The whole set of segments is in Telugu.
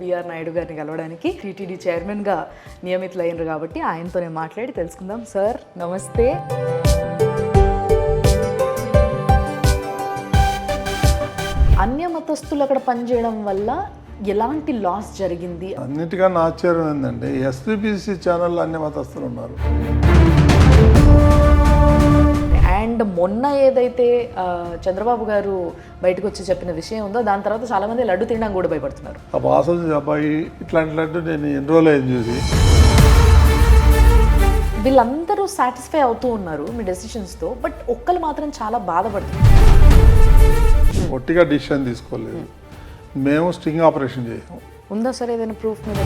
బిఆర్ నాయుడు గారిని కలవడానికి టీటీడీ చైర్మన్గా నియమితులైనరు కాబట్టి ఆయనతోనే మాట్లాడి తెలుసుకుందాం. సార్ నమస్తే. అన్య మతస్థులు అక్కడ పనిచేయడం వల్ల ఎలాంటి లాస్ జరిగింది? అన్నిటికన్నా ఆశ్చర్యం ఏంటంటే ఎస్పీబీసీ ఛానల్లో అన్య మతస్థులు ఉన్నారు. అండ్ మొన్న ఏదైతే చంద్రబాబు గారు బయటకు వచ్చి చెప్పిన విషయం ఉందో దాని తర్వాత చాలా మంది లడ్డు తినడానికి కూడా భయపడుతున్నారు. ఆ వాసన అబ్బాయి ఇట్లాంటి లడ్డు నేను ఎన్ని రోజులు అయింది చూసి. వీళ్ళందరూ సాటిస్ఫై అవుతూ ఉన్నారు మీ డెసిషన్స్తో, బట్ ఒక్కరు మాత్రం చాలా బాధపడుతున్నారు. ఒట్టిగా డిసిషన్ తీసుకోలేదు, మేము స్టింగ్ ఆపరేషన్ చేసాం. ఉందా సార్ ఏదైనా ప్రూఫ్ మీద?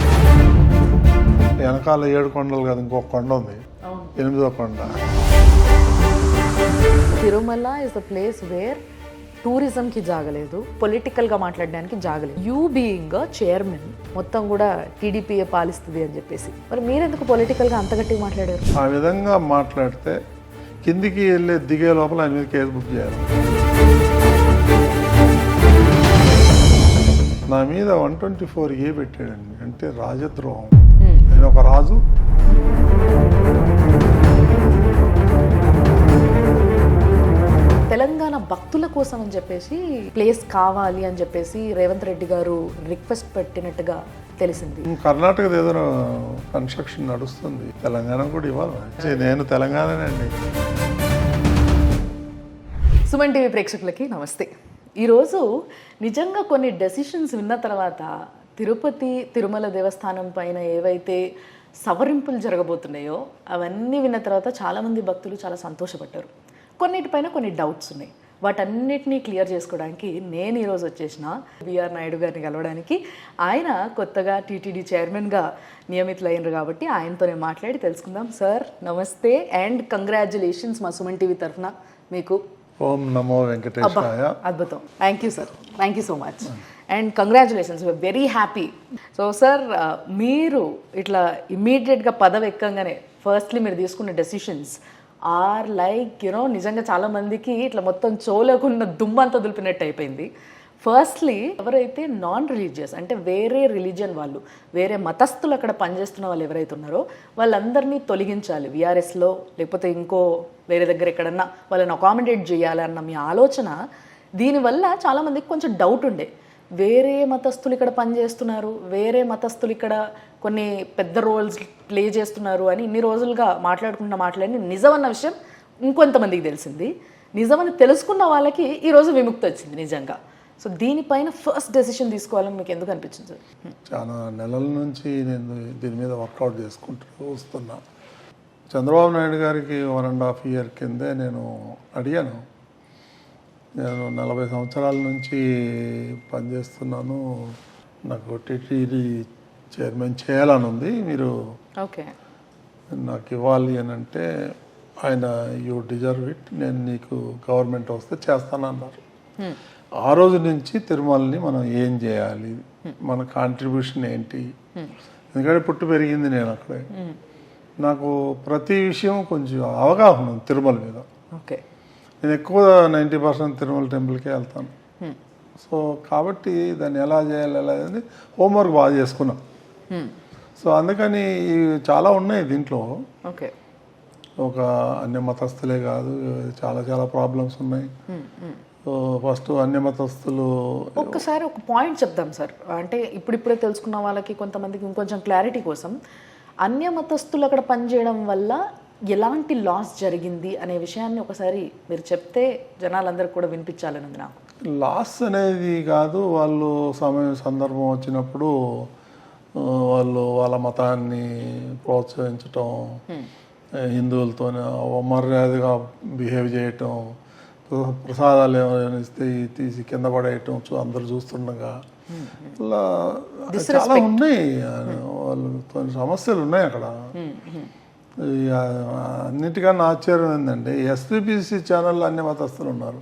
వెనకాల 7 కొండలు కాదు, ఇంకొక కొండ ఉంది, 8వ కొండ. Tirumala is the place where టూరిజంకి జాగలేదు, పొలిటికల్గా మాట్లాడడానికి జాగలేదు. యూ బీయింగ్ చైర్మన్ మొత్తం కూడా టీడీపీఏ పాలిస్తుంది అని చెప్పేసి, మరి మీరెందుకు పొలిటికల్గా అంత గట్టిగా మాట్లాడారు? ఆ విధంగా మాట్లాడితే కిందికి వెళ్ళి దిగే లోపల ఆయన మీద కేసు బుక్ చేయాలి. నా మీద 124A పెట్టాడండి, అంటే రాజద్రోహం. ఆయన ఒక రాజు, తెలంగాణ భక్తుల కోసం అని చెప్పేసి ప్లేస్ కావాలి అని చెప్పేసి రేవంత్ రెడ్డి గారు రిక్వెస్ట్ పెట్టినట్టుగా తెలిసింది. కర్ణాటకది ఏదో కన్స్ట్రక్షన్ నడుస్తుంది, తెలంగాణ కూడా ఇవ్వాలి. నేను తెలంగాణనండి. సుమన్ టీవీ ప్రేక్షకులకి నమస్తే. ఈరోజు నిజంగా కొన్ని డెసిషన్స్ విన్న తర్వాత తిరుపతి తిరుమల దేవస్థానం పైన ఏవైతే సవరింపులు జరగబోతున్నాయో అవన్నీ విన్న తర్వాత చాలామంది భక్తులు చాలా సంతోషపడ్డారు. కొన్నిటిపైన కొన్ని డౌట్స్ ఉన్నాయి, వాటన్నిటినీ క్లియర్ చేసుకోవడానికి నేను ఈరోజు వచ్చేసిన బిఆర్ నాయుడు గారిని కలవడానికి. ఆయన కొత్తగా టీటీడీ చైర్మన్గా నియమితులైనరు కాబట్టి ఆయనతోనే మాట్లాడి తెలుసుకుందాం. సార్ నమస్తే అండ్ కంగ్రాచులేషన్స్ మా సుమన్ టీవీ తరఫున మీకు. ఓం నమో వెంకటేశాయ. అద్భుతం, thank you sir, thank you so much and congratulations, we're very happy. So sir, మీరు ఇట్లా ఇమ్మీడియట్గా పదవి ఎక్కంగానే ఫస్ట్లీ మీరు తీసుకున్న డెసిషన్స్ ఆర్ లైక్ నిజంగా చాలామందికి ఇట్లా మొత్తం చోలకున్న దుమ్మంతా దులిపినట్టు అయిపోయింది. ఫస్ట్లీ ఎవరైతే నాన్ రిలీజియస్ అంటే వేరే రిలీజియన్ వాళ్ళు, వేరే మతస్థులు అక్కడ పనిచేస్తున్న వాళ్ళు ఎవరైతే ఉన్నారో వాళ్ళందరినీ తొలగించాలి వీఆర్ఎస్లో, లేకపోతే ఇంకో వేరే దగ్గర ఎక్కడన్నా వాళ్ళని అకామిడేట్ చేయాలి అన్న మీ ఆలోచన. దీనివల్ల చాలామందికి కొంచెం డౌట్ ఉండే, వేరే మతస్థులు ఇక్కడ పనిచేస్తున్నారు, వేరే మతస్థులు ఇక్కడ కొన్ని పెద్ద రోల్స్ ప్లే చేస్తున్నారు అని ఇన్ని రోజులుగా మాట్లాడుకున్న మాటలన్నీ నిజమన్న విషయం ఇంకొంతమందికి తెలిసింది. నిజమని తెలుసుకున్న వాళ్ళకి ఈరోజు విముక్తి వచ్చింది నిజంగా. సో దీనిపైన ఫస్ట్ డెసిషన్ తీసుకోవాలని మీకు ఎందుకు అనిపించింది సార్? చాలా నెలల నుంచి నేను దీని మీద వర్కౌట్ చేసుకుంటూ వస్తున్నా. చంద్రబాబు నాయుడు గారికి 1.5 year కిందే నేను అడిగాను, నేను 40 సంవత్సరాల నుంచి పనిచేస్తున్నాను, నాకు టీటీడీ చైర్మన్ చేయాలని ఉంది, మీరు నాకు ఇవ్వాలి అని అంటే ఆయన యూ డిజర్వ్ ఇట్, నేను నీకు గవర్నమెంట్ వస్తే చేస్తానన్నారు. ఆ రోజు నుంచి తిరుమలని మనం ఏం చేయాలి, మన కాంట్రిబ్యూషన్ ఏంటి, ఎందుకంటే పుట్టి పెరిగింది నేను అక్కడే, నాకు ప్రతి విషయం కొంచెం అవగాహన ఉంది తిరుమల మీద. నేను ఎక్కువ 90% తిరుమల టెంపుల్కే వెళ్తాను. సో కాబట్టి దాన్ని ఎలా చేయాలి అనేది హోంవర్క్ బాగా చేసుకున్నాం. సో అందుకని చాలా ఉన్నాయి దీంట్లో. ఒక అన్య మతస్థులే కాదు, చాలా చాలా ప్రాబ్లమ్స్ ఉన్నాయి. సో ఫస్ట్ అన్య మతస్థులు ఒక్కసారి ఒక పాయింట్ చెప్దాం సార్, అంటే ఇప్పుడిప్పుడే తెలుసుకున్న వాళ్ళకి కొంతమందికి ఇంకొంచెం క్లారిటీ కోసం, అన్య మతస్థులు అక్కడ పనిచేయడం వల్ల ఎలాంటి లాస్ జరిగింది అనే విషయాన్ని ఒకసారి మీరు చెప్తే జనాలందరికీ కూడా వినిపించాలని ఉంది నాకు. లాస్ అనేది కాదు, వాళ్ళు సందర్భం వచ్చినప్పుడు వాళ్ళు వాళ్ళ మతాన్ని ప్రోత్సహించటం, హిందువులతోనే అమర్యాదగా బిహేవ్ చేయటం, ప్రసాదాలు ఏమైనా ఇస్తే తీసి కింద పడేయటం అందరూ చూస్తుండగా, ఇలా చాలా ఉన్నాయి. వాళ్ళతో సమస్యలు ఉన్నాయి అక్కడ. అన్నిటికన్నా ఆశ్చర్యం ఏంటంటే ఎస్పీబీసీ ఛానల్లో అన్ని మతస్థులు ఉన్నారు.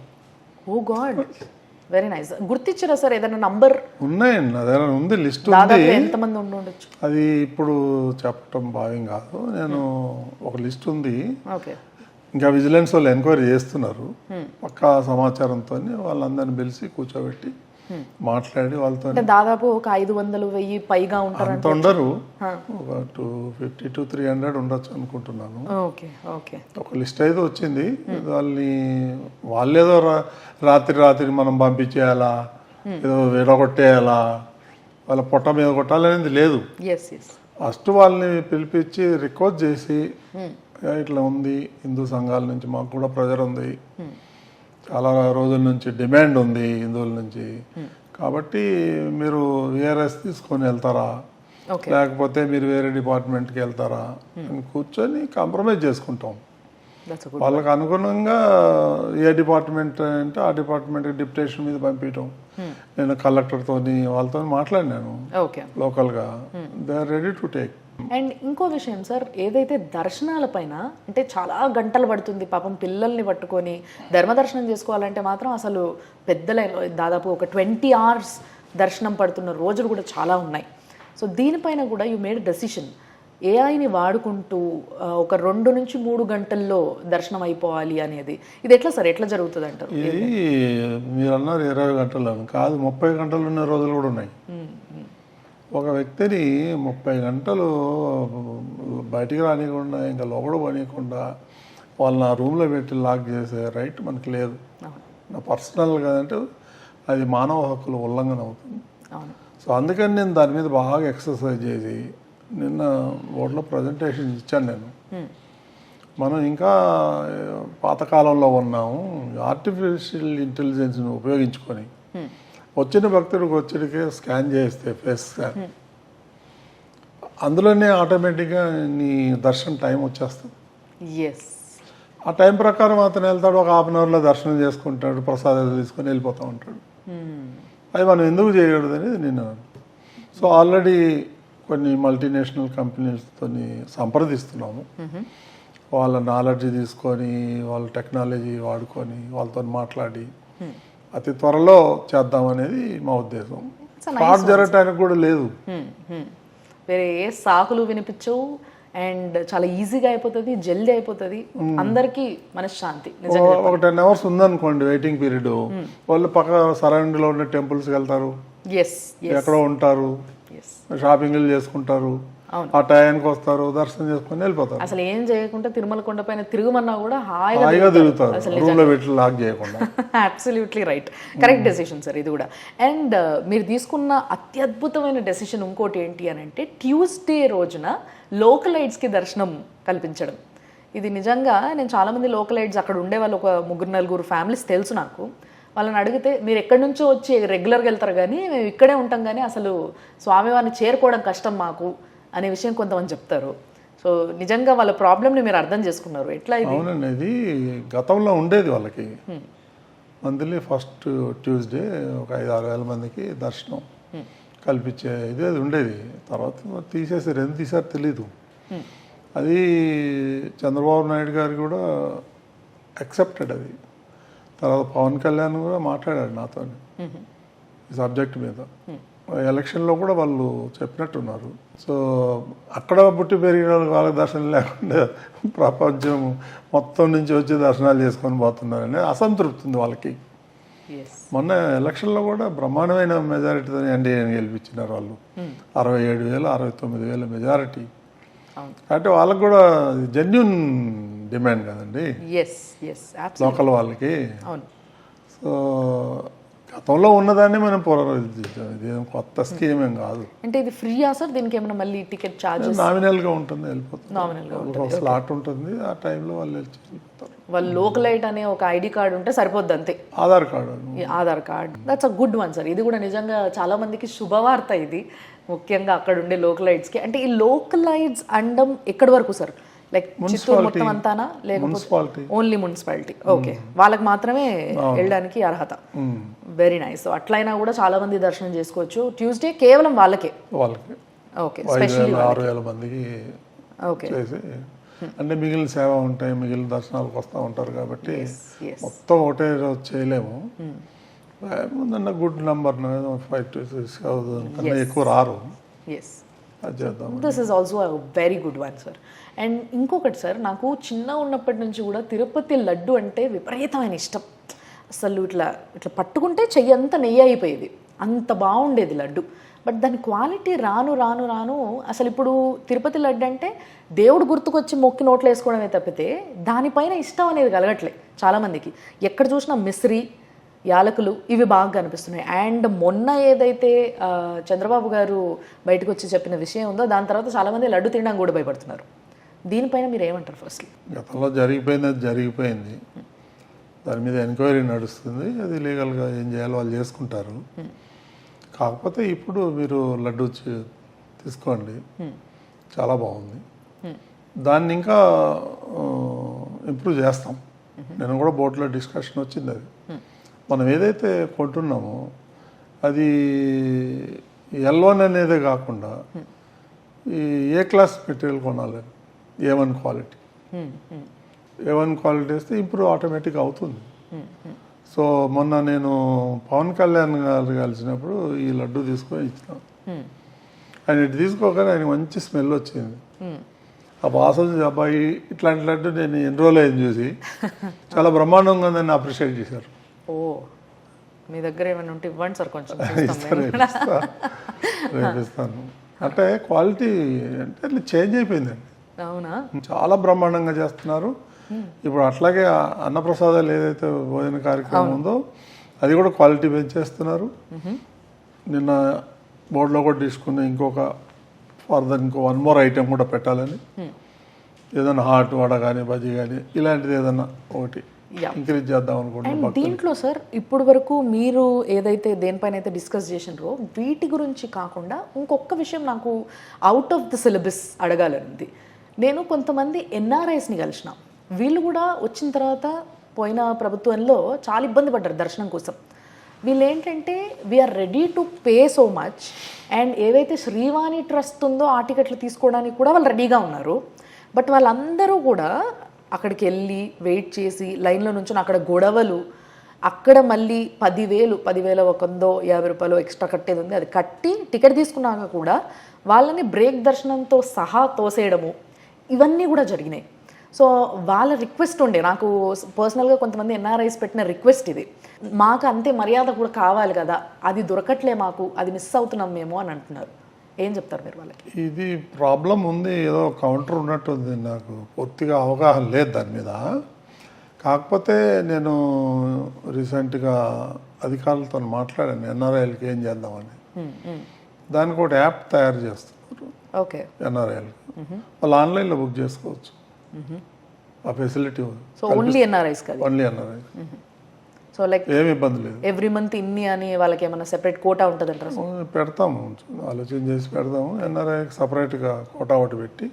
ఓ గాడ్, వెరీ నైస్. గుర్తించారా సార్ ఏదైనా నంబర్? ఉన్నాయండి, నా దగ్గర ఉంది, లిస్ట్ ఉంది. ఎంతమంది ఉండొచ్చు అది ఇప్పుడు చెప్పటం భావ్యం కాదు. నేను ఒక లిస్ట్ ఉంది, ఇంకా విజిలెన్స్ వాళ్ళు ఎంక్వైరీ చేస్తున్నారు. పక్కా సమాచారంతో వాళ్ళందరినీ పిలిచి కూర్చోబెట్టి మాట్లాడి వాళ్ళతో అంటే దాదాపు ఒక 500-1000 పైగా ఉంటారు. అంత ఉండరు, ఒక 250 to 300 ఉండొచ్చు అనుకుంటున్నాను. Okay okay. ఒక లిస్ట్ అయితే వచ్చింది. వాళ్ళేదో రాత్రి మనం పంపించేయాలా, ఏదో విడగొట్టేయాలా, వాళ్ళ పొట్ట మీద కొట్టాలనేది లేదు. Yes yes. ఫస్ట్ వాళ్ళని పిలిపించి రిక్వెస్ట్ చేసి ఇట్లా ఉంది, హిందూ సంఘాల నుంచి మాకు కూడా ప్రెజర్ ఉంది, చాలా రోజుల నుంచి డిమాండ్ ఉంది హిందువుల నుంచి, కాబట్టి మీరు విఆర్ఎస్ తీసుకొని వెళ్తారా, లేకపోతే మీరు వేరే డిపార్ట్మెంట్కి వెళ్తారా అని కూర్చొని కాంప్రమైజ్ చేసుకుంటాం. వాళ్ళకి అనుగుణంగా ఏ డిపార్ట్మెంట్ అంటే ఆ డిపార్ట్మెంట్కి డిప్యుటేషన్ మీద పంపించడం. నేను కలెక్టర్తో వాళ్ళతో మాట్లాడినాను లోకల్గా, they are ready to take. And ఇంకో విషయం సార్, ఏదైతే దర్శనాల పైన అంటే చాలా గంటలు పడుతుంది పాపం, పిల్లల్ని పట్టుకొని ధర్మదర్శనం చేసుకోవాలంటే మాత్రం అసలు పెద్ద లైన్, దాదాపు ఒక 20 hours దర్శనం పడుతున్న రోజులు కూడా చాలా ఉన్నాయి. సో దీనిపైన కూడా యూ మేడ్ డెసిషన్, ఏఐని వాడుకుంటూ ఒక 2 నుంచి 3 గంటల్లో దర్శనం అయిపోవాలి అనేది. ఇది ఎట్లా సార్, ఎట్లా జరుగుతుంది అంటారు? ఇది మీరు అన్నారు 20 గంటలు కాదు, 30 గంటలు ఉన్న రోజులు కూడా ఉన్నాయి. ఒక వ్యక్తిని 30 గంటలు బయటికి రానియకుండా, ఇంకా లోపల పోనీయకుండా వాళ్ళని ఆ రూమ్లో పెట్టి లాక్ చేసే రైట్ మనకు లేదు. నా పర్సనల్ కదంటే అది మానవ హక్కుల ఉల్లంఘన అవుతుంది. సో అందుకని నేను దాని మీద బాగా ఎక్సర్సైజ్ చేసి నిన్న బోర్డులో ప్రజెంటేషన్ ఇచ్చాను నేను. మనం ఇంకా పాతకాలంలో ఉన్నాము, ఆర్టిఫిషియల్ ఇంటెలిజెన్స్ని ఉపయోగించుకొని వచ్చిన భక్తుడికి వచ్చేటికే స్కాన్ చేస్తే ఫేస్ స్కాన్, అందులోనే ఆటోమేటిక్గా నీ దర్శనం టైం వచ్చేస్తుంది. ఆ టైం ప్రకారం అతను వెళ్తాడు, ఒక 1/2 hourలో దర్శనం చేసుకుంటాడు, ప్రసాదాలు తీసుకొని వెళ్ళిపోతూ ఉంటాడు. అది మనం ఎందుకు చేయకూడదు అనేది నేను. సో ఆల్రెడీ కొన్ని మల్టీనేషనల్ కంపెనీస్తో సంప్రదిస్తున్నాము. వాళ్ళ నాలెడ్జ్ తీసుకొని, వాళ్ళ టెక్నాలజీ వాడుకొని వాళ్ళతో మాట్లాడి అతి త్వరలో చేద్దాం అనేది మా ఉద్దేశం. ఫ్రాడ్ జరగటానికి కూడా లేదు, వేరే ఏ సాకులు వినిపించవు, అండ్ చాలా ఈజీగా అయిపోతుంది, జల్దీ అయిపోతుంది, అందరికీ మనశ్శాంతి. ఒక 10 hours ఉందనుకోండి వెయిటింగ్ పీరియడ్, వాళ్ళు పక్క సరౌండింగ్ లో ఉన్న టెంపుల్స్కి వెళ్తారు, ఎక్కడో ఉంటారు, షాపింగ్లు చేసుకుంటారు, ఆ టైంకి వస్తారు, దర్శనం చేసుకుని వెళ్ళిపోతారు. అసలు ఏం చేయకుండా తిరుమల కొండ పైన తిరుగుమన్నా కూడా హాయిగా తిరుగుతారు, రూమ్లో పెట్టి లాక్ చేయకుండా. Absolutely right, correct decision sir ఇది కూడా. అండ్ మీరు తీసుకున్న అత్యద్భుతమైన డెసిషన్ ఇంకోటి ఏంటి అని అంటే, ట్యూస్డే రోజున లోకలైట్స్కి దర్శనం కల్పించడం. ఇది నిజంగా నేను చాలామంది లోకలైట్స్ అక్కడ ఉండే వాళ్ళు, ఒక 3-4 ఫ్యామిలీస్ తెలుసు నాకు, వాళ్ళని అడిగితే మీరు ఎక్కడి నుంచో వచ్చి రెగ్యులర్గా వెళ్తారు కానీ మేము ఇక్కడే ఉంటాం కానీ అసలు స్వామివారిని చేరుకోవడం కష్టం మాకు అనే విషయం కొంతమంది చెప్తారు. సో నిజంగా వాళ్ళ ప్రాబ్లమ్ని మీరు అర్థం చేసుకున్నారు. ఎట్లా ఇది? అవునండి, ఇది గతంలో ఉండేది వాళ్ళకి. మంత్లీ ఫస్ట్ ట్యూస్డే ఒక 5-6 వేల మందికి దర్శనం కల్పించే ఇది ఉండేది. తర్వాత తీసేసారు, ఎందుకు తీసారు తెలీదు. అది చంద్రబాబు నాయుడు గారు కూడా యాక్సెప్టెడ్ అది. తర్వాత పవన్ కళ్యాణ్ కూడా మాట్లాడాడు నాతో ఈ సబ్జెక్ట్ మీద. ఎలక్షన్లో కూడా వాళ్ళు చెప్పినట్టున్నారు. సో అక్కడ పుట్టి పెరిగిన వాళ్ళకి దర్శనం లేకుండా ప్రపంచం మొత్తం నుంచి వచ్చి దర్శనాలు చేసుకొని పోతున్నారని అసంతృప్తి ఉంది వాళ్ళకి. మొన్న ఎలక్షన్లో కూడా బ్రహ్మాండమైన మెజారిటీతో ఎన్డీఏని గెలిపించినారు వాళ్ళు. 67,000, 69,000 మెజారిటీ. అంటే వాళ్ళకి కూడా జెన్యున్ డిమాండ్ కదండి లోకల్ వాళ్ళకి. సో గతంలో ఉన్నదాన్ని మనం పునరుద్ధరించాం, ఇది కొత్త స్కీమ్ ఏం కాదు. అంటే ఇది ఫ్రీయా సార్? దీనికి ఏమైనా మళ్ళీ టికెట్ చార్జెస్? నామినల్గా ఉంటుంది, వెళ్ళిపోతుంది, స్లాట్ ఉంటుంది, ఆ టైంలో వాళ్ళు వెళ్ళిపోతారు. వాళ్ళు లోకలైట్ అనే ఒక ఐడి కార్డు ఉంటే సరిపోద్ది అంతే. Aadhaar card, that's a good one sir. ఇది కూడా నిజంగా చాలా మందికి శుభవార్త ఇది, ముఖ్యంగా అక్కడ ఉండే లోకలైట్స్కి. అంటే ఈ లోకలైట్స్ అండం ఎక్కడి వరకు సార్? లైక్ చిత్తూరు మొత్తం అంతానా, లేకపోతే ఓన్లీ మున్సిపాలిటీ? ఓకే, వాళ్ళకి మాత్రమే వెళ్ళడానికి అర్హత. Very nice. సో అట్లయినా కూడా చాలా మంది దర్శనం చేసుకోవచ్చు ట్యూస్డే, కేవలం వాళ్ళకే. ఓకే, స్పెషల్లీ 6,000 మందికి చేసి, అంటే మిగిలిన సేవ ఉంటాయి, మిగిలిన దర్శనాలకు వస్తూ ఉంటారు కాబట్టి మొత్తం ఒకటే రోజు చేయలేము. ముందన్న గుడ్ నెంబర్ 5,000 to 6,000 కన్నా ఎక్కువ రారు. This is also very good one sir. And ఇంకొకటి సార్, నాకు చిన్న ఉన్నప్పటి నుంచి కూడా తిరుపతి లడ్డు అంటే విపరీతమైన ఇష్టం. అసలు ఇట్లా ఇట్లా పట్టుకుంటే చెయ్యి అంతా నెయ్యి అయిపోయేది, అంత బాగుండేది లడ్డు. బట్ దాని క్వాలిటీ రాను రాను రాను అసలు ఇప్పుడు తిరుపతి లడ్డు అంటే దేవుడు గుర్తుకొచ్చి మొక్కి నోట్లో వేసుకోవడమే తప్పితే దానిపైన ఇష్టం అనేది కలగట్లే చాలామందికి. ఎక్కడ చూసినా మిశ్రీ, యాలకులు ఇవి బాగా కనిపిస్తున్నాయి. అండ్ మొన్న ఏదైతే చంద్రబాబు గారు బయటకు వచ్చి చెప్పిన విషయం ఉందో దాని తర్వాత చాలామంది లడ్డు తినడానికి కూడా భయపడుతున్నారు. దీనిపైన మీరు ఏమంటారు? ఫస్ట్ గతంలో జరిగిపోయింది, అది జరిగిపోయింది. దాని మీద ఎంక్వైరీ నడుస్తుంది, అది లీగల్గా ఏం చేయాలో వాళ్ళు చేసుకుంటారు. కాకపోతే ఇప్పుడు మీరు లడ్డు తీసుకోండి, చాలా బాగుంది. దాన్ని ఇంకా ఇంప్రూవ్ చేస్తాం. నేను కూడా బోర్డులో డిస్కషన్ వచ్చింది. అది మనం ఏదైతే కొంటున్నామో అది L1 అనేదే కాకుండా ఈ ఏ క్లాస్ మెటీరియల్ కొనాలి, A1 క్వాలిటీ. A1 క్వాలిటీ వేస్తే ఇంప్రూవ్ ఆటోమేటిక్ అవుతుంది. సో మొన్న నేను పవన్ కళ్యాణ్ గారు కలిసినప్పుడు ఈ లడ్డు తీసుకొని ఇచ్చిన, ఆయన ఇటు తీసుకోగానే ఆయన మంచి స్మెల్ వచ్చింది. ఆ వాసన అబ్బాయి ఇట్లాంటి లడ్డు నేను ఎన్ని రోజులు అయింది చూసి, చాలా బ్రహ్మాండంగా ఉందని అప్రిషియేట్ చేశారు. ఓ, మీ దగ్గర ఏమైనా ఉంటే ఇవ్వండి సార్ కొంచెం. రేపిస్తాను. అంటే క్వాలిటీ అంటే అట్లా చేంజ్ అయిపోయిందండి. అవునా? చాలా బ్రహ్మాండంగా చేస్తున్నారు. ఇప్పుడు అట్లాగే అన్నప్రసాదాలు ఏదైతే భోజన కార్యక్రమం ఉందో అది కూడా క్వాలిటీ పెంచేస్తున్నారు. నిన్న బోర్డులో కూడా తీసుకున్న ఇంకొక ఫర్దర్ ఇంకో 1 more ఐటెం కూడా పెట్టాలని, ఏదైనా హాట్ వడ కానీ బజ్జీ కానీ ఇలాంటిది ఏదన్నా ఒకటి ఇంక్రీజ్ చేద్దాం అనుకుంటున్నాం. దీంట్లో సార్ ఇప్పుడు వరకు మీరు ఏదైతే దేనిపైన అయితే డిస్కస్ చేసినారో వీటి గురించి కాకుండా ఇంకొక విషయం నాకు అవుట్ ఆఫ్ ది సిలబస్ అడగాలనుంది. నేను కొంతమంది NRIsని కలిసిన, వీళ్ళు కూడా వచ్చిన తర్వాత పోయిన ప్రభుత్వంలో చాలా ఇబ్బంది పడ్డారు దర్శనం కోసం. వీళ్ళు ఏంటంటే we're ready to pay so much, and ఏవైతే శ్రీవాణి ట్రస్ట్ ఉందో ఆ టికెట్లు తీసుకోవడానికి కూడా వాళ్ళు రెడీగా ఉన్నారు. బట్ వాళ్ళందరూ కూడా అక్కడికి వెళ్ళి వెయిట్ చేసి లైన్లో నుంచుని అక్కడ గొడవలు, అక్కడ మళ్ళీ 10,150 రూపాయలు ఎక్స్ట్రా కట్టేది ఉంది, అది కట్టి టికెట్ తీసుకున్నాక కూడా వాళ్ళని బ్రేక్ దర్శనంతో సహా తోసేయడము ఇవన్నీ కూడా జరిగినాయి. సో వాళ్ళ రిక్వెస్ట్ ఉండే, నాకు పర్సనల్గా కొంతమంది NRIs పెట్టిన రిక్వెస్ట్ ఇది, మాకు అంతే మర్యాద కూడా కావాలి కదా, అది దొరకట్లే మాకు, అది మిస్ అవుతున్నాం మేము అని అంటున్నారు. ఏం చెప్తారు మీరు వాళ్ళకి? ఇది ప్రాబ్లం ఉంది, ఏదో కౌంటర్ ఉన్నట్టుంది. నాకు పూర్తిగా అవగాహన లేదు దాని మీద. కాకపోతే నేను రీసెంట్గా అధికారులతో మాట్లాడాను, NRIలకి ఏం చేద్దామని. దానికి ఒక యాప్ తయారు చేస్తున్నారు. ఓకే, NRIలకి వాళ్ళు ఆన్లైన్లో బుక్ చేసుకోవచ్చు. ఆ ఫెసిలిటీ ఉంది. సో ఓన్లీ NRIs కాదు? Only NRI. సో లైక్ ఏమి ఇబ్బంది లేదు. ఎవ్రీ మంత్ ఇన్ని అని వాళ్ళకి ఏమైనా సెపరేట్ కోటా ఉంటుంది అంటారా? పెడతాము, ఆలోచన చేసి పెడతాము. NRIకి సపరేట్గా కోటా ఒకటి పెట్టి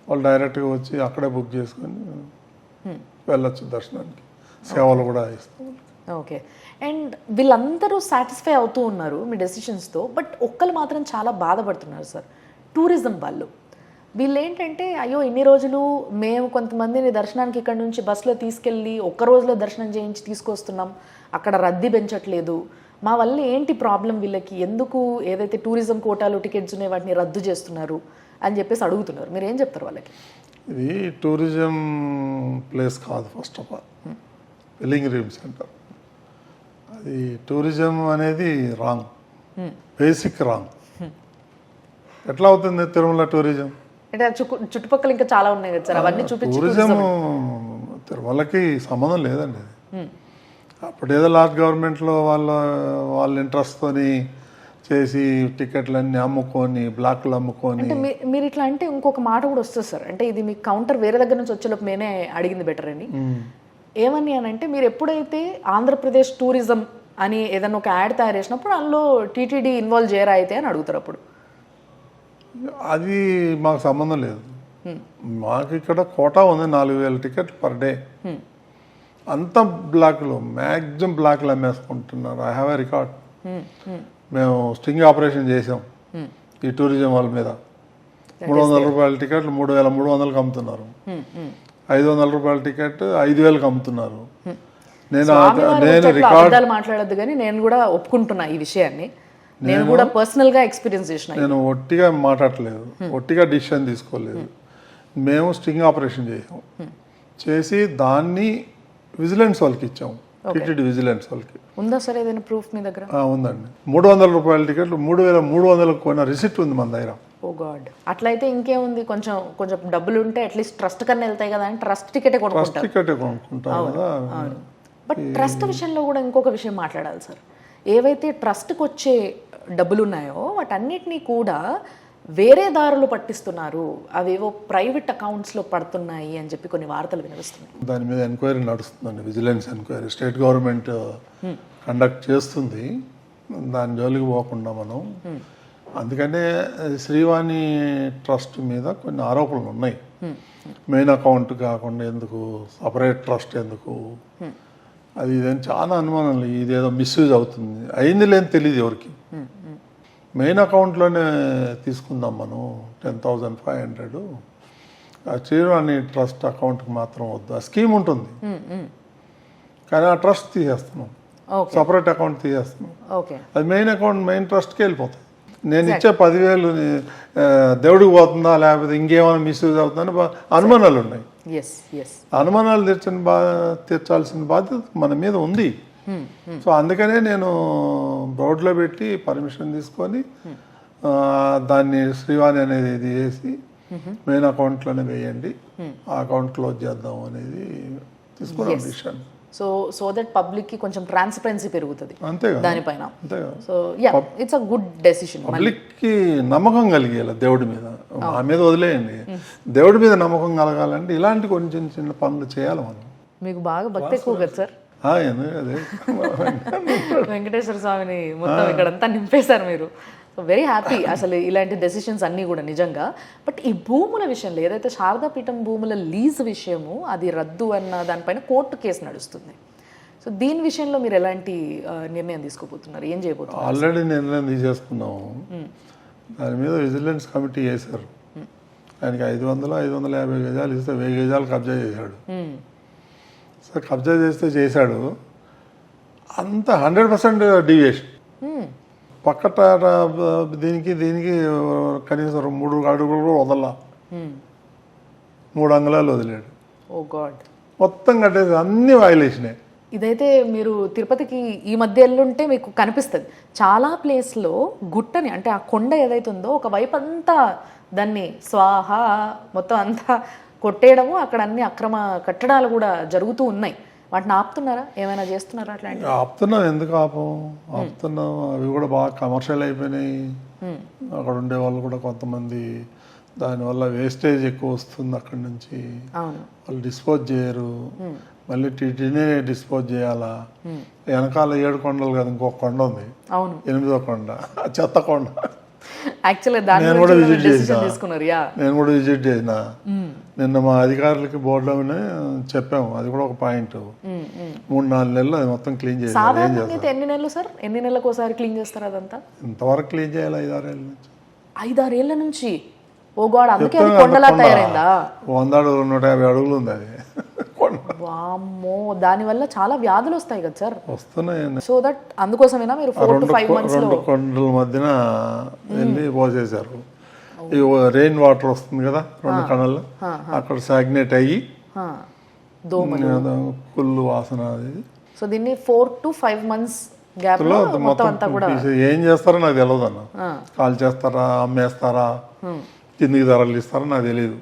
వాళ్ళు డైరెక్ట్గా వచ్చి అక్కడే బుక్ చేసుకొని వెళ్ళొచ్చు దర్శనానికి. సేవలు కూడా ఇస్తాం. ఓకే. అండ్ వీళ్ళందరూ సాటిస్ఫై అవుతూ ఉన్నారు మీ డెసిషన్స్తో, బట్ ఒక్కరు మాత్రం చాలా బాధపడుతున్నారు సార్, టూరిజం వాళ్ళు. వీళ్ళు ఏంటంటే అయ్యో ఇన్ని రోజులు మేము కొంతమందిని దర్శనానికి ఇక్కడ నుంచి బస్సులో తీసుకెళ్ళి ఒక్క రోజులో దర్శనం చేయించి తీసుకొస్తున్నాం, అక్కడ రద్దీ పెంచట్లేదు, మా వల్ల ఏంటి ప్రాబ్లం, వీళ్ళకి ఎందుకు ఏదైతే టూరిజం కోటాలు టికెట్స్ ఉన్నాయి వాటిని రద్దు చేస్తున్నారు అని చెప్పేసి అడుగుతున్నారు. మీరు ఏం చెప్తారు వాళ్ళకి? ఇది టూరిజం ప్లేస్ కాదు. First of all pilgrim centre. అది టూరిజం అనేది రాంగ్, బేసిక్ రాంగ్. ఎట్లా అవుతుంది తిరుమల టూరిజం? అంటే చుట్టుపక్కల ఇంకా చాలా ఉన్నాయి కదా సార్, అవన్నీ చూపించి టూరిజం తిరుమలకి సంబంధం లేదండి. అప్పుడు ఏదో లాస్ట్ గవర్నమెంట్లో వాళ్ళ ఇంట్రెస్ట్తోని చేసి టికెట్లన్నీ అమ్ముకొని బ్లాక్లు అమ్ముకొని. అంటే మీరు ఇట్లా అంటే ఇంకొక మాట కూడా వస్తుంది సార్, అంటే ఇది మీ కౌంటర్ వేరే దగ్గర నుంచి వచ్చేలోపు నేనే అడిగింది బెటర్ అని. ఏమని అని అంటే మీరు ఎప్పుడైతే ఆంధ్రప్రదేశ్ టూరిజం అని ఏదైనా ఒక యాడ్ తయారు చేసినప్పుడు అందులో టీటీడీ ఇన్వాల్వ్ చేయరా అయితే అని అడుగుతారు. అప్పుడు అది మాకు సంబంధం లేదు. మాకు ఇక్కడ కోటా ఉంది 4,000 టికెట్లు పర్ డే. అంత బ్లాక్లో మ్యాక్సిమం బ్లాక్లు అమ్మేసుకుంటున్నారు. I have a record. మేము స్టింగ్ ఆపరేషన్ చేసాం ఈ టూరిజం వాళ్ళ మీద. 300 రూపాయల టికెట్లు 3,300కి అమ్ముతున్నారు. 500 రూపాయల టికెట్ 5,000కి అమ్ముతున్నారు. నేను రికార్డ్ మాట్లాడద్దు కానీ నేను కూడా ఒప్పుకుంటున్నా ఈ విషయాన్ని. నేను కూడా పర్సనల్ గా ఎక్స్పీరియన్స్ చేసిన. నేను ఒట్టిగా మాట్లాడలేదు, ఒట్టిగా డిసిషన్ తీసుకోలేదు. మేము స్టింగ్ ఆపరేషన్ చేసాం, చేసి దాన్ని విజిలెన్స్ వాళ్ళకి ఇచ్చాము. టీటీడీ విజిలెన్స్ వాళ్ళకి ఉందా సార్ ఏదైనా ప్రూఫ్ మీ దగ్గర? ఉందండి. 300 రూపాయల టికెట్లు 3300 కొన్న రిసిప్ట్ ఉంది మన దగ్గర. ఓ గాడ్, అట్లయితే ఇంకేముంది, కొంచెం కొంచెం డబ్బులు ఉంటే అట్లీస్ట్ ట్రస్ట్ కన్నా వెళ్తాయి కదా అని ట్రస్ట్ టికెటే కొనుక్కుంటారు. టికెటే కొనుక్కుంటారు కదా. బట్ ట్రస్ట్ విషయంలో కూడా ఇంకొక విషయం మాట్లాడాలి సార్. ఏవైతే ట్రస్ట్కి వచ్చే డబ్బులు ఉన్నాయో వాటన్నిటినీ కూడా వేరే దారులు పట్టిస్తున్నారు, అవేవో ప్రైవేట్ అకౌంట్స్లో పడుతున్నాయి అని చెప్పి కొన్ని వార్తలు వినిపిస్తున్నాయి. దాని మీద ఎంక్వైరీ నడుస్తుందండి, vigilance enquiry state government conduct చేస్తుంది. దాని జోలికి పోకుండా మనం, అందుకనే శ్రీవాణి ట్రస్ట్ మీద కొన్ని ఆరోపణలు ఉన్నాయి. మెయిన్ అకౌంట్ కాకుండా ఎందుకు, సపరేట్ ట్రస్ట్ ఎందుకు, అది ఇదేం చాలా అనుమానాలు. ఇదేదో మిస్యూజ్ అవుతుంది, అయింది లేని తెలియదు ఎవరికి. మెయిన్ అకౌంట్లోనే తీసుకుందాం మనం 10,500. ఆ శ్రీవాణి ట్రస్ట్ అకౌంట్కి మాత్రం వద్దు. ఆ స్కీమ్ ఉంటుంది కానీ ఆ ట్రస్ట్ తీసేస్తున్నాం, సపరేట్ అకౌంట్ తీసేస్తున్నాం. అది మెయిన్ అకౌంట్ మెయిన్ ట్రస్ట్కి వెళ్ళిపోతుంది. నేను ఇచ్చే 10,000 దేవుడికి పోతుందా లేకపోతే ఇంకేమైనా మిస్యూజ్ అవుతుందని అనుమానాలు ఉన్నాయి. అనుమానాలు తీర్చాల్సిన బాధ్యత మన మీద ఉంది. సో అందుకనే నేను బోర్డులో పెట్టి పర్మిషన్ తీసుకొని దాన్ని శ్రీవాణి అనేది ఇది చేసి మెయిన్ అకౌంట్లోనే వేయండి, ఆ అకౌంట్ క్లోజ్ చేద్దాం అనేది తీసుకున్నాం డిసిషన్. సో దట్ పబ్లిక్ కి కొంచెం ట్రాన్స్పరెన్సీ పెరుగుతుంది దానిపైన. So yeah, it's a good decision. Public కి నమ్మకం కలిగేలా దేవుడి మీద, మా మీద వదిలేయండి, దేవుడి మీద నమ్మకం కలగాలంటే ఇలాంటి కొంచెం చిన్న పనులు చేయాలి మనం. మీకు బాగా భక్తి ఎక్కువ కదా సార్? అదే వెంకటేశ్వర స్వామిని మొత్తం ఇక్కడంతా నింపేశారు మీరు. సో వెరీ హ్యాపీ అసలు ఇలాంటి డెసిషన్స్ అన్నీ కూడా నిజంగా. బట్ ఈ భూముల విషయంలో ఏదైతే శారదాపీఠం భూముల లీజ్ విషయము అది రద్దు అన్న దానిపైన కోర్టు కేసు నడుస్తుంది. సో దీని విషయంలో మీరు ఎలాంటి నిర్ణయం తీసుకోబోతున్నారు, ఏం చేయబోతున్నారు? ఆల్రెడీ నిర్ణయం తీసేసుకున్నాము. దాని మీద విజిలెన్స్ కమిటీ వేశారు. ఆయనకి 500-550 గజాలు ఇస్తే 1000 గజాలు కబ్జా చేశాడు. సో కబ్జా చేశాడు అంత 100% డీవియేషన్. పక్కట దీనికి కనీసం 3 అడుగులు వదల, 3 అంగుళాలు వదిలాడు. ఓ గాడ్, మొత్తం కట్టేసి అన్ని వైలేషనే. ఇదైతే మీరు తిరుపతికి ఈ మధ్య వెళ్ళుంటే మీకు కనిపిస్తుంది చాలా ప్లేస్లో గుట్టని, అంటే ఆ కొండ ఏదైతే ఉందో ఒక వైపు అంతా దాన్ని స్వాహ మొత్తం అంతా కొట్టేయడము, అక్కడ అన్ని అక్రమ కట్టడాలు కూడా జరుగుతూ ఉన్నాయి. వాటిని ఆపుతున్నారా, ఏమైనా చేస్తున్నారా? అట్లాంటి ఆపుతున్నాం, ఎందుకు ఆపుతున్నాం. అవి కూడా బాగా కమర్షియల్ అయిపోయినాయి. అక్కడ ఉండే వాళ్ళు కూడా కొంతమంది దానివల్ల వేస్టేజ్ ఎక్కువ వస్తుంది అక్కడి నుంచి, వాళ్ళు డిస్పోజ్ చేయరు. మళ్ళీ టీటీనే డిస్పోజ్ చేయాలా. వెనకాల 7 కొండలు కదా, ఇంకొక కొండ ఉంది, 8వ కొండ, చెత్త కొండ. నేను కూడా విజిట్ చేసిన నిన్న మా అధికారులకి బోర్డులోనే చెప్పాము. అది కూడా ఒక పాయింట్. 3-4 నెలలు అది మొత్తం క్లీన్ చేయాలి. ఎన్ని నెలలు సార్, ఎన్ని నెలలకు ఒకసారి క్లీన్ చేస్తారు అదంతా? ఇంతవరకు క్లీన్ చేయాలి 5-6 ఏళ్ళ నుంచి. 5-6 ఏళ్ళ నుంచి? ఓ గాడ్, అందుకే అది కొండలా తయారైందా? 100 అడుగులు 150 అడుగులు ఉంది అది. వామ్మో, దానివల్ల చాలా వ్యాధులు వస్తాయి కదా సార్? వస్తున్నాయి. సో దట్ అందుకోసమేనా మీరు 4 to 5 months లో 2 కొండల మధ్యన వెళ్ళి పోసేసారు. ఈ రెయిన్ వాటర్ వస్తుంది కదా 2 కణాలు, అక్కడ సాగ్నేట్ అయ్యి కుళ్ళు వాసన. అది సో దీన్ని 4 to 5 months గ్యాప్ లో మొత్తం అంతా కూడా ఏం చేస్తారో నాకు తెలియదు అన్న. కాల్ చేస్తారా, అమ్మేస్తారా, కిందికి ధరలు ఇస్తారా నాకు తెలియదు.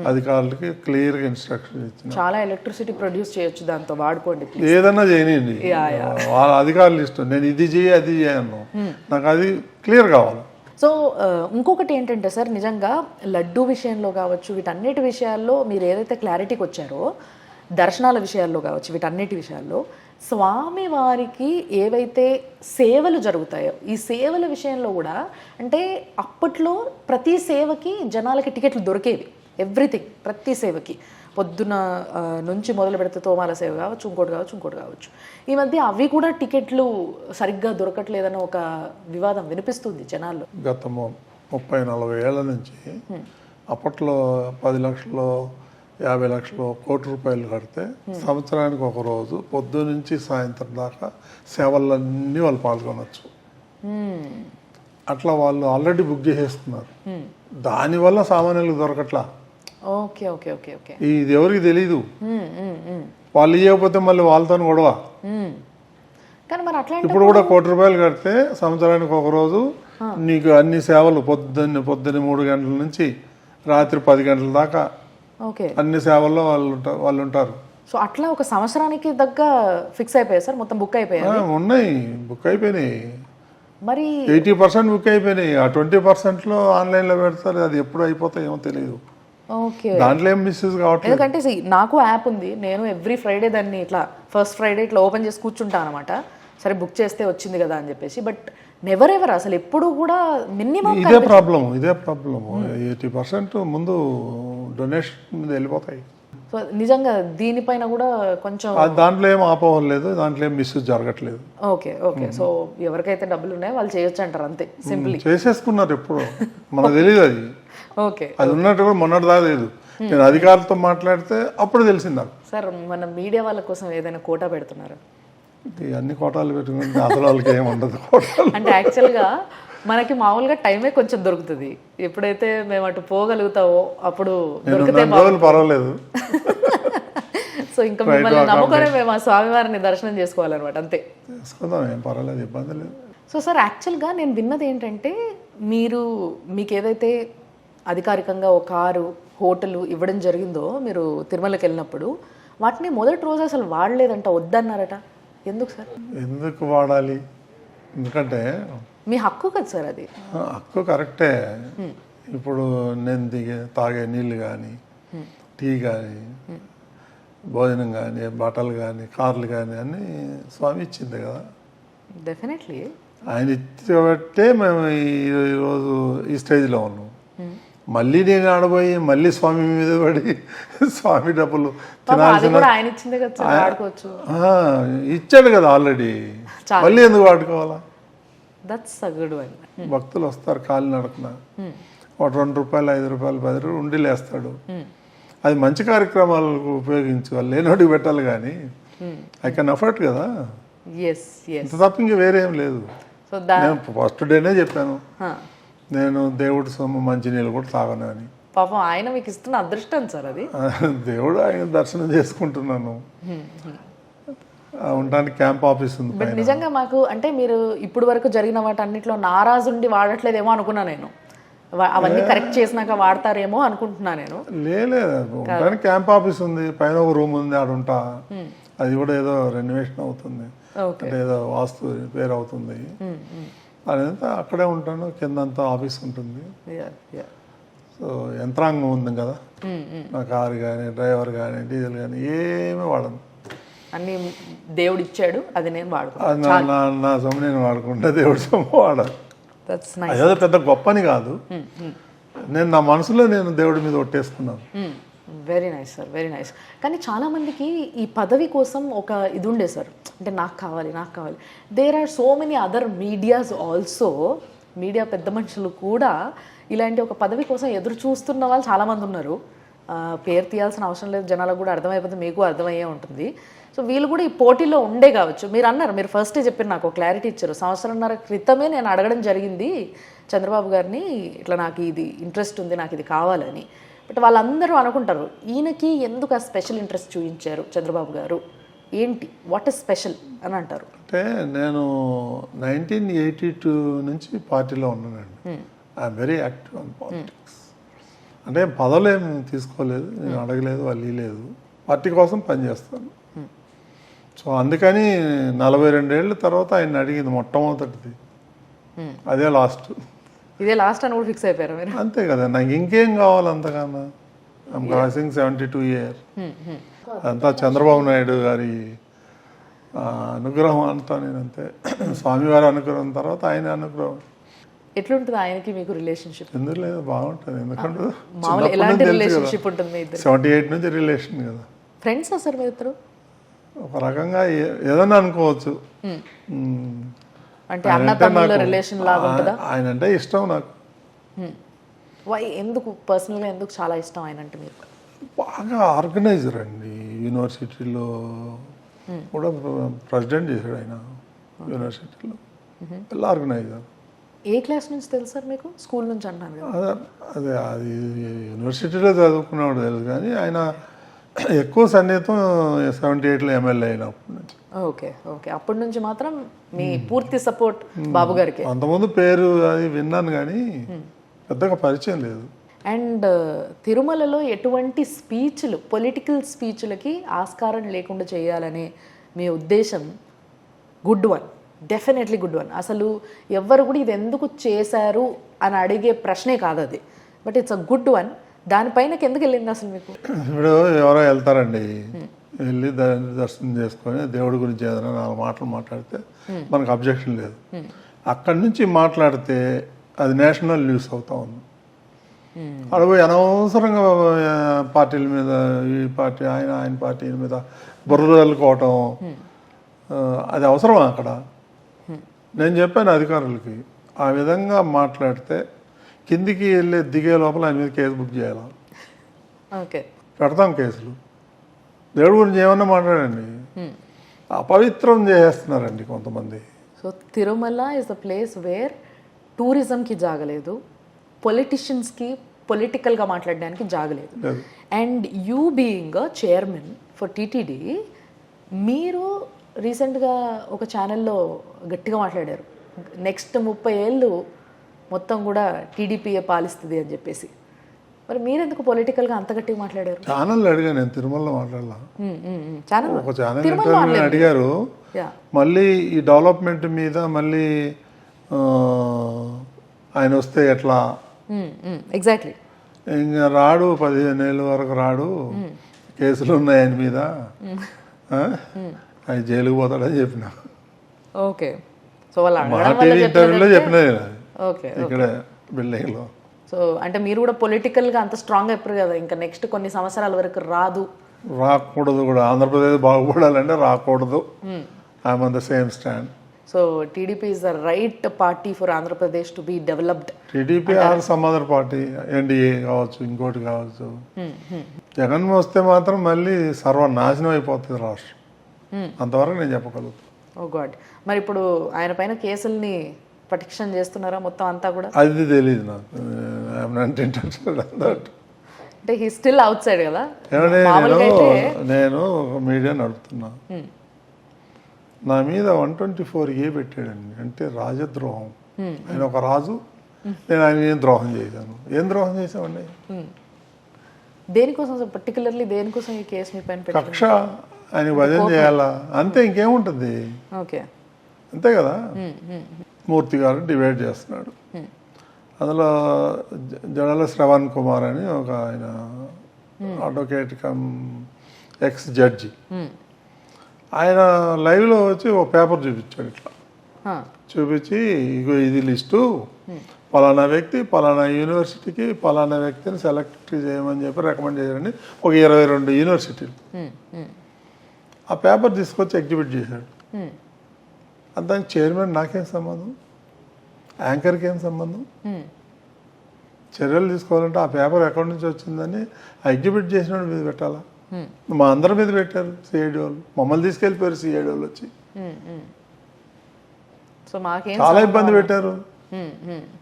అధికారులకి క్లియర్ గా ఇన్స్ట్రక్షన్ ఇచ్చిన. చాలా ఎలక్ట్రిసిటీ ప్రొడ్యూస్ చేయొచ్చు దాంతో, వాడుకోండి. ఏదన్నా చేయనివ్వండి, వాళ్ళ అధికారులు ఇష్టం. నేను ఇది చేయి అది చేయను, నాకు అది క్లియర్ కావాలి. సో ఇంకొకటి ఏంటంటే సార్, నిజంగా లడ్డు విషయంలో కావచ్చు, వీటన్నిటి విషయాల్లో మీరు ఏదైతే క్లారిటీకి వచ్చారో, దర్శనాల విషయాల్లో కావచ్చు, వీటన్నిటి విషయాల్లో స్వామి వారికి ఏవైతే సేవలు జరుగుతాయో, ఈ సేవల విషయంలో కూడా అంటే అప్పట్లో ప్రతి సేవకి జనాలకి టికెట్లు దొరికేవి. ఎవ్రీథింగ్, ప్రతి సేవకి పొద్దున నుంచి మొదలు పెడితే తోమాల సేవ కావచ్చు, ఇంకోటి కావచ్చు. ఈ మధ్య అవి కూడా టికెట్లు సరిగ్గా దొరకట్లేదని ఒక వివాదం వినిపిస్తుంది జనాల్లో. గత 30-40 ఏళ్ల నుంచి అప్పట్లో 10 లక్షలు 50 లక్షలు ₹1,00,00,000 కడితే సంవత్సరానికి ఒక రోజు పొద్దు నుంచి సాయంత్రం దాకా సేవలన్నీ వాళ్ళు పాల్గొనవచ్చు. అట్లా వాళ్ళు ఆల్రెడీ బుక్ చేసేస్తున్నారు. దానివల్ల సామాన్యులకు దొరకట్లా. Okay okay okay okay. ఇది ఎవరికి తెలీదు. వాళ్ళు ఇవ్వకపోతే మళ్ళీ వాళ్ళతో గొడవ. కానీ మరి అట్లాంటి ఇప్పుడు కూడా ₹1,00,00,000 కడితే సంవత్సరానికి ఒక రోజు నీకు అన్ని సేవలు పొద్దున్న 3 గంటల నుంచి రాత్రి 10 గంటల దాకా ఓకే అన్ని సేవల్లో వాళ్ళు ఉంటారు. సో అట్లా ఒక సంవత్సరానికి దగ్గ ఫిక్స్ అయిపోయాయి సార్, మొత్తం బుక్ అయిపోయాయి. ఉన్నాయి, బుక్ అయిపోయినాయి. మరి 80% బుక్ అయిపోయినాయి. ఆ 20%లో ఆన్లైన్లో పెడతారు. అది ఎప్పుడు అయిపోతాయి ఏమో తెలియదు. ఓకే. దాంట్లో ఏం మిస్యూజ్ కావట్లేదు. ఎందుకంటే నాకు యాప్ ఉంది, నేను ఎవ్రీ ఫ్రైడే దాన్ని ఇట్లా ఫస్ట్ ఫ్రైడే ఇట్లా ఓపెన్ చేసి కూర్చుంటాను అనమాట. సరే బుక్ చేస్తే వచ్చింది కదా అని చెప్పేసి, బట్ నెవర్ ఎవర్ అసలు ఎప్పుడు కూడా మినిమం ఇదే ప్రాబ్లం 80% ముందు డొనేషన్ మీద వెళ్ళిపోతాయి. సో నిజంగా దీనిపైన కూడా కొంచెం దాంట్లో ఏం ఆపవలేదు, దాంట్లో ఏం మిస్యూజ్ జరగట్లేదు. Okay okay. సో ఎవరికైతే డబ్బులు ఉన్నాయో వాళ్ళు చేయొచ్చు అంటారు అంతే, సింప్లీ. చేసేసుకున్నారు ఎప్పుడు, మనకు తెలియదు అది. ఓకే. అది ఉన్నట్టు కూడా మొన్నటి దాకా లేదు. నేను అధికారులతో మాట్లాడితే అప్పుడు తెలిసింది నాకు. సార్ మన మీడియా వాళ్ళ కోసం ఏదైనా కోటా పెడుతున్నారు? అన్ని కోటాలు పెట్టుకుంటే అసలు వాళ్ళకి ఏమి ఉండదు కోటాలు. అంటే యాక్చువల్గా మనకి మామూలుగా టైమే కొంచెం దొరుకుతుంది. ఎప్పుడైతే మేము అటు పోగలుగుతావో అప్పుడు దొరికితే పర్వాలేదు. సో ఇంకా మిమ్మల్ని నమ్ముకొని మేము ఆ స్వామివారిని దర్శనం చేసుకోవాలన్నమాట, అంతే. చేసుకుందాం, ఏం పర్వాలేదు, ఇబ్బంది లేదు. సో సార్ యాక్చువల్గా నేను విన్నది ఏంటంటే మీకు ఏదైతే అధికారికంగా ఒక కారు హోటల్ ఇవ్వడం జరిగిందో మీరు తిరుమలకి వెళ్ళినప్పుడు, వాటిని మొదటి రోజు అసలు వాడలేదంట, వద్దన్నారట. ఎందుకు సార్? ఎందుకు వాడాలి? ఎందుకంటే మీ హక్కు కదా సార్ అది. హక్కు కరెక్టే. ఇప్పుడు నేను తాగే నీళ్ళు కానీ, టీ కానీ, భోజనం కానీ, బట్టలు కానీ, కార్లు కానీ అన్నీ స్వామి ఇచ్చింది కదా. డెఫినెట్లీ ఆయన ఇచ్చబట్టే మేము ఈరోజు ఈ స్టేజ్లో ఉన్నాం. మళ్ళీ నేను ఆడబోయి మళ్ళీ స్వామి మీద పడి స్వామి డబ్బులు ఆయన ఇచ్చిందే కదా సార్, వాడుకోవచ్చు. ఇచ్చాడు కదా ఆల్రెడీ, మళ్ళీ ఎందుకు వాడుకోవాలా? That's a good one. భక్తులు వస్తారు కాలి నడకన, ఒక ₹2, ₹5, ₹10 ఉండిలు వేస్తాడు. అది మంచి కార్యక్రమాలకు ఉపయోగించుకోవాలి, లేనోటికి పెట్టాలి. కానీ ఐ కెన్ అఫోర్డ్ కదా, ఇంత తప్ప ఇంక వేరేం లేదు. నేను ఫస్ట్ డేనే చెప్పాను, నేను దేవుడి సొమ్ము మంచినీళ్ళు కూడా తాగను అని. పాపం ఆయన మీకు ఇస్తున్న అదృష్టం సార్ అది. దేవుడు ఆయన దర్శనం చేసుకుంటున్నాను. ఉండడానికి క్యాంప్ ఆఫీస్ ఉంది. బట్ నిజంగా మాకు అంటే మీరు ఇప్పుడు వరకు జరిగిన వాటి అన్నిట్లో నారాజు ఉండి వాడట్లేదేమో అనుకున్నా నేను. అవన్నీ కరెక్ట్ చేసినాక వాడతారేమో అనుకుంటున్నా నేను. లేదు, ఉండడానికి క్యాంప్ ఆఫీస్ ఉంది, పైన ఒక రూమ్ ఉంది, ఆడ ఉంటా. అది కూడా ఏదో రెనోవేషన్ అవుతుంది, అంటే ఏదో వాస్తు రిపేర్ అవుతుంది, అదంతా అక్కడే ఉంటాను. కిందంతా ఆఫీస్ ఉంటుంది. సో యంత్రాంగం ఉంది కదా, నా కారు కానీ, డ్రైవర్ కానీ, డీజిల్ కానీ ఏమీ వాడను. అన్ని దేవుడు ఇచ్చాడు, అది నేను వాడుకుంటా. నా సొమ్ము నేను వాడుకుంటా, దేవుడి సొమ్ము వాడాలి. అదేదో పెద్ద గొప్పని కాదు, నేను నా మనసులో నేను దేవుడి మీద ఒట్టేసుకున్నాను. Very nice sir, very nice. కానీ చాలామందికి ఈ పదవి కోసం ఒక ఇది ఉండే సార్, అంటే నాకు కావాలి. There are so many other medias also, media పెద్ద మనుషులు కూడా ఇలాంటి ఒక పదవి కోసం ఎదురు చూస్తున్న వాళ్ళు చాలామంది ఉన్నారు. పేరు తీయాల్సిన అవసరం లేదు, జనాలకు కూడా అర్థమైపోతే మీకు అర్థమయ్యే ఉంటుంది. సో వీళ్ళు కూడా ఈ పోటీలో ఉండే కావచ్చు. మీరు అన్నారు, మీరు ఫస్టే చెప్పారు, నాకు క్లారిటీ ఇచ్చారు. 1.5 క్రితమే నేను అడగడం జరిగింది చంద్రబాబు గారిని, ఇట్లా నాకు ఇది ఇంట్రెస్ట్ ఉంది, నాకు ఇది కావాలని. బట్ వాళ్ళందరూ అనుకుంటారు, ఈయనకి ఎందుకు ఆ స్పెషల్ ఇంట్రెస్ట్ చూపించారు చంద్రబాబు గారు, ఏంటి, వాట్ ఇస్ స్పెషల్ అని అంటారు. అంటే నేను 1982 నుంచి పార్టీలో ఉన్నానండి. I'm very active on politics. అంటే పదవులు ఏమి తీసుకోలేదు, నేను అడగలేదు, వాళ్ళు లేదు, పార్టీ కోసం పనిచేస్తాను. సో అందుకని 42 ఏళ్ళ తర్వాత ఆయన అడిగింది మొట్టమొదటిది, అదే లాస్ట్. ఇదే లాస్ట్ అని కూడా ఫిక్స్ అయిపోయారు మీరు? అంతే కదా, నాకు ఇంకేం కావాలి అంతకన్నా. I'm crossing 72 years. అంతా చంద్రబాబు నాయుడు గారి అనుగ్రహం అంతా. నేను అంతే, స్వామివారి అనుగ్రహం తర్వాత ఆయన అనుగ్రహం. ఎట్లుంటుంది ఆయనకి మీకు రిలేషన్షిప్? ఎందుకు లేదు, బాగుంటుంది. ఎందుకంటే 78 నుంచి రిలేషన్ కదా. ఫ్రెండ్స్ సార్ మీ ఇద్దరు? ఒక రకంగా ఏదన్నా అనుకోవచ్చు. అంటే అన్న తమ్ముళ్ళ రిలేషన్ లాగా ఉంటుందా? ఆయన అంటే ఇష్టం నాకు. ఎందుకు పర్సనల్గా ఎందుకు చాలా ఇష్టం ఆయన అంటే మీకు? బాగా ఆర్గనైజర్ అండి. యూనివర్సిటీలో కూడా ప్రెసిడెంట్ చేశాడు ఆయన. యూనివర్సిటీలో చాలా ఆర్గనైజర్. ఏ క్లాస్ నుంచి తెలుసు సార్ మీకు? స్కూల్ నుంచి అంటున్నారు కదా. అది యూనివర్సిటీలో చదువుకున్నాడు తెలుసు, కానీ ఆయన ఎక్కువ సన్నిహితం 78లో ఎమ్మెల్యే అయినప్పటి నుంచి. ఓకే ఓకే, అప్పటి నుంచి మాత్రం మీ పూర్తి సపోర్ట్ బాబు గారికి. అంతకుముందు పేరు అది విన్నాను కానీ పెద్దగా పరిచయం లేదు. అండ్ తిరుమలలో ఎటువంటి స్పీచ్లు, పొలిటికల్ స్పీచ్లకి ఆస్కారం లేకుండా చేయాలనే మీ ఉద్దేశం good one, definitely good one. అసలు ఎవ్వరు కూడా ఇది ఎందుకు చేశారు అని అడిగే ప్రశ్నే కాదు అది, but it's a good one. దానిపైనకి ఎందుకు వెళ్ళింది అసలు మీకు? ఇప్పుడు ఎవరో వెళ్తారండి, వెళ్ళి దర్శనం చేసుకొని దేవుడి గురించి ఏదైనా 4 మాటలు మాట్లాడితే మనకు అబ్జెక్షన్ లేదు. అక్కడి నుంచి మాట్లాడితే అది నేషనల్ న్యూస్ అవుతా ఉంది. అడపోయి అనవసరంగా పార్టీల మీద, ఈ పార్టీ ఆయన పార్టీ మీద బుర్రలుకోవటం, అది అవసరమా అక్కడ? నేను చెప్పాను అధికారులకి, ఆ విధంగా మాట్లాడితే కిందికి వెళ్ళి దిగే లోపల ఆయన మీద కేసు బుక్ చేయాలి. ఓకే, పెడతాం కేసులు. దేవుడి గురించి ఏమన్నా మాట్లాడండి, అపవిత్రం చేసేస్తున్నారండి కొంతమంది. So Tirumala is the place where టూరిజంకి జాగలేదు, పొలిటీషియన్స్కి పొలిటికల్గా మాట్లాడడానికి జాగలేదు. And you being a chairman for TTD, మీరు రీసెంట్గా ఒక ఛానల్లో గట్టిగా మాట్లాడారు, నెక్స్ట్ 30 ఏళ్ళు మొత్తం కూడా టీడీపీఏ పాలిస్తుంది అని చెప్పేసి. మరి మీరెందుకు పొలిటికల్గా అంత గట్టిగా మాట్లాడారు? ఛానల్ అడిగా, నేను తిరుమలలో మాట్లాడాల. ఛానల్ ఒక ఛానల్ ఇంటర్వ్యూలో అడిగారు, మళ్ళీ ఈ డెవలప్మెంట్ మీద మళ్ళీ ఆయన వస్తే ఎట్లా? ఎగ్జాక్ట్లీ. ఇంకా రాడు, 15 ఏళ్ళ వరకు రాడు, కేసులు ఉన్నాయి ఆయన మీద, ఆయన జైలుకు పోతాడని చెప్పిన. ఓకే, సో వాళ్ళ ఇంటర్వ్యూలో చెప్పిన ఓకే ఇక్కడ బిల్డింగ్లో. సో అంటే మీరు కూడా పొలిటికల్గా అంత స్ట్రాంగ్ అయిపోయారు కదా, ఇంకా నెక్స్ట్ కొన్ని సంవత్సరాల వరకు రాకూడదు కూడా. ఆంధ్రప్రదేశ్ బాగుపడాలంటే రాకూడదు. I'm on the same stand. So TDP is the right party for Andhra Pradesh to be developed. TDP or some other party, NDA కావచ్చు, ఇంకోటి కావచ్చు. జగన్ వస్తే మాత్రం మళ్ళీ సర్వనాశనం అయిపోతుంది రాష్ట్రం. అంతవరకు నేను చెప్పగలుగుతాను. ఓ గాడ్. మరి ఇప్పుడు ఆయన పైన కేసుల్ని పటిక్షన్ చేస్తున్నారా మొత్తం అంతా కూడా? అది తెలియదు నాకు. అంటే హీ స్టిల్ అవుట్ సైడ్ కదా. నేను మీడియా నడుపుతున్నా, నా మీద 124A పెట్టాడండి, అంటే రాజద్రోహం. ఆయన ఒక రాజు, నేను ఆయన ఏం ద్రోహం చేశాను? ఏం ద్రోహం చేశామండి? దేనికోసం పర్టికులర్లీ దేనికోసం ఈ కేసు మీ పైన? కక్ష, ఆయన భజన చేయాలా, అంతే, ఇంకేముంటుంది. ఓకే, అంతే కదా. మూర్తి గారు డివైడ్ చేస్తున్నాడు, అందులో జడల శ్రవణ్ కుమార్ అని ఒక ఆయన అడ్వకేట్ కమ్ ఎక్స్ జడ్జి, ఆయన లైవ్లో వచ్చి ఒక పేపర్ చూపించాడు. ఇట్లా చూపించి, ఇగో ఇది లిస్టు, పలానా వ్యక్తి పలానా యూనివర్సిటీకి పలానా వ్యక్తిని సెలెక్ట్ చేయమని చెప్పి రికమెండ్ చేయాలని ఒక 22 యూనివర్సిటీలు. ఆ పేపర్ తీసుకొచ్చి ఎగ్జిబిట్ చేశాడు. దానికి చైర్మన్ నాకేం సంబంధం, యాంకర్కి ఏం సంబంధం? చర్యలు తీసుకోవాలంటే ఆ పేపర్ ఎక్కడి నుంచి వచ్చిందని ఆ ఎగ్జిబిట్ చేసిన మీద పెట్టాలా? మా అందరి మీద పెట్టారు సిఐడి వాళ్ళు, మమ్మల్ని తీసుకెళ్ళిపోయారు సిఐడి వాళ్ళు వచ్చి. చాలా ఇబ్బంది పెట్టారు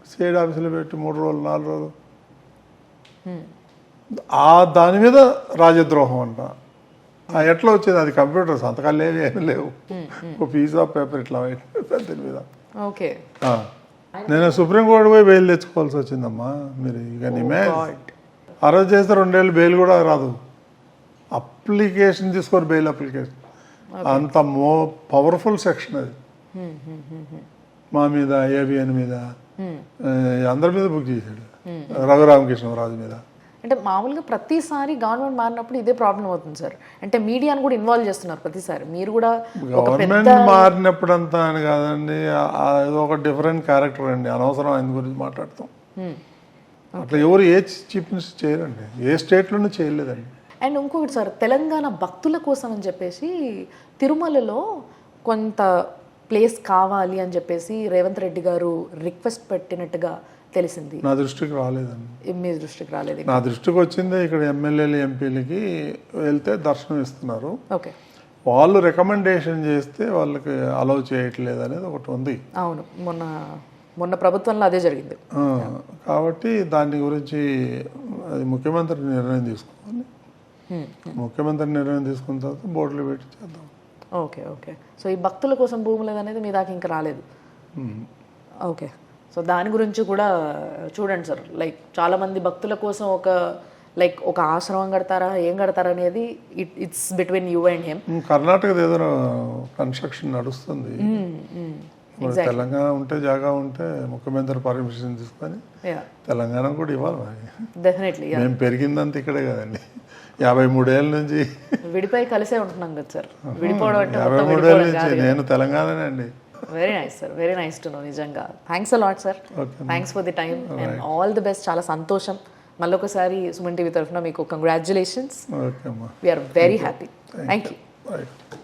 సిఐడి ఆఫీసులో పెట్టి 3 రోజులు 4 రోజులు. దాని మీద రాజద్రోహం అంట. ఎట్లా వచ్చింది? అది కంప్యూటర్ సంతకాలు ఏమీ లేవు, ఒక పీస్ ఆఫ్ పేపర్ ఇట్లా దీని మీద. ఓకే, నేను సుప్రీంకోర్టు పోయి బెయిల్ తెచ్చుకోవాల్సి వచ్చిందమ్మా. మీరు ఇక అరెస్ట్ చేస్తే 2 ఏళ్ళు బెయిల్ కూడా రాదు. అప్లికేషన్ తీసుకొని బెయిల్ అప్లికేషన్, అంత పవర్ఫుల్ సెక్షన్ అది. మా మీద, ఏబిఎన్ మీద, అందరి మీద బుక్ చేశాడు, రఘురామకృష్ణరాజు మీద. అంటే మామూలుగా ప్రతిసారి గవర్నమెంట్ మారినప్పుడు ఇదే ప్రాబ్లం అవుతుంది సార్. అంటే మీడియాను కూడా ఇన్వాల్వ్ చేస్తున్నారు ప్రతిసారి. మీరు కూడా గవర్నమెంట్ మారినప్పుడు అంతా అని కాదండి, అది ఒక డిఫరెంట్ క్యారెక్టర్ అండి. అనవసరం ఆయన గురించి మాట్లాడతాం. అట్లా ఎవరు ఏ చీఫ్ మినిస్టర్ చేయరండి, ఏ స్టేట్లోనూ చేయలేదండి. అండ్ ఇంకొకటి సార్, తెలంగాణ భక్తుల కోసం అని చెప్పేసి తిరుమలలో కొంత ప్లేస్ కావాలి అని చెప్పేసి రేవంత్ రెడ్డి గారు రిక్వెస్ట్ పెట్టినట్టుగా తెలిసింది. నా దృష్టికి రాలేదండి. మీ దృష్టికి రాలేదు? నా దృష్టికి వచ్చింది, ఇక్కడ ఎమ్మెల్యేలు ఎంపీలకి వెళ్తే దర్శనం ఇస్తున్నారు, ఓకే, వాళ్ళు రికమెండేషన్ చేస్తే వాళ్ళకి అలౌ చేయట్లేదు అనేది ఒకటి ఉంది. అవును, మొన్న మొన్న ప్రభుత్వంలో అదే జరిగింది. కాబట్టి దాని గురించి అది ముఖ్యమంత్రి నిర్ణయం తీసుకోవాలి. ముఖ్యమంత్రి నిర్ణయం తీసుకున్న తర్వాత బోర్డులు పెట్టి చేద్దాం. Okay okay. సో ఈ భక్తుల కోసం భూములు అనేది మీ దాకా ఇంకా రాలేదు. ఓకే. సో దాని గురించి కూడా చూడండి సార్, లైక్ చాలామంది భక్తుల కోసం ఒక ఆశ్రమం కడతారా ఏం కడతారా అనేది it's between you and him. కర్ణాటకది ఏదో కన్స్ట్రక్షన్ నడుస్తుంది. తెలంగాణ ఉంటే జాగా ఉంటే ముఖ్యమంత్రి పర్మిషన్ తీసుకొని తెలంగాణ కూడా ఇవ్వాలి మరి. డెఫినెట్లీ. మేము పెరిగిందంత ఇక్కడే కదండి, 53 ఏళ్ళ నుంచి విడిపోయి కలిసే ఉంటున్నాం కదా సార్. విడిపోవడం అంటే 53 ఏళ్ళ నుంచి నేను తెలంగాణనే అండి. Very nice sir, very nice to know. నిజంగా thanks a lot sir, thanks for the time and all the best. చాలా సంతోషం. మళ్ళొకసారి సుమన్ టీవీ తరఫున మీకు కంగ్రాచులేషన్స్. ఓకే అమ్మా, we are very happy. Thank you.